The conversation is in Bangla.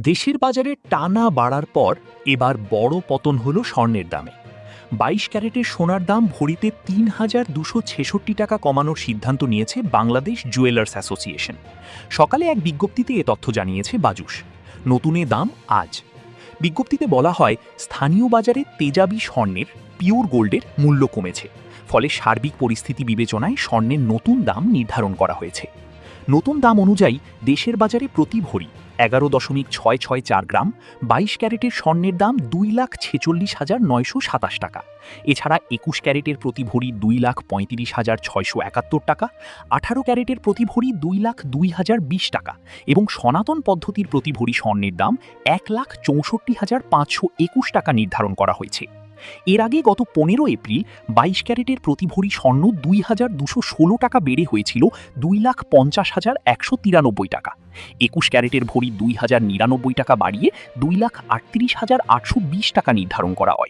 দেশের বাজারে টানা বাড়ার পর এবার বড় পতন হলো স্বর্ণের দামে। ২২ ক্যারেটের সোনার দাম ভরিতে ৩,২৬৬ টাকা কমানোর সিদ্ধান্ত নিয়েছে বাংলাদেশ জুয়েলার্স অ্যাসোসিয়েশন। সকালে এক বিজ্ঞপ্তিতে এ তথ্য জানিয়েছে বাজুস। নতুন এ দাম আজ। বিজ্ঞপ্তিতে বলা হয়, স্থানীয় বাজারে তেজাবি স্বর্ণের, পিওর গোল্ডের মূল্য কমেছে, ফলে সার্বিক পরিস্থিতি বিবেচনায় স্বর্ণের নতুন দাম নির্ধারণ করা হয়েছে। নতুন দাম অনুযায়ী দেশের বাজারে প্রতি ভরি ১১.৬৬৪ গ্রাম ২২ ক্যারেটের স্বর্ণের দাম ২,৪৬,৯২৭ টাকা। এছাড়া ২১ ক্যারেটের প্রতি ভরি ২,৩৫,৬৭১ টাকা, ১৮ ক্যারেটের প্রতি ভরি ২,০২,০২০ টাকা এবং সনাতন পদ্ধতির প্রতি ভরি স্বর্ণের দাম ১,৬৪,৫২১ টাকা নির্ধারণ করা হয়েছে। এর আগে গত ১৫ এপ্রিল ২২ ক্যারেটের প্রতি ভরি স্বর্ণ ২,২১৬ টাকা বেড়ে হয়েছিল ২,৫০,১৯৩ টাকা। ২১ ক্যারেটের ভরি ২,০৯৯ টাকা বাড়িয়ে ২,৩৮,৮২০ টাকা নির্ধারণ করা হয়।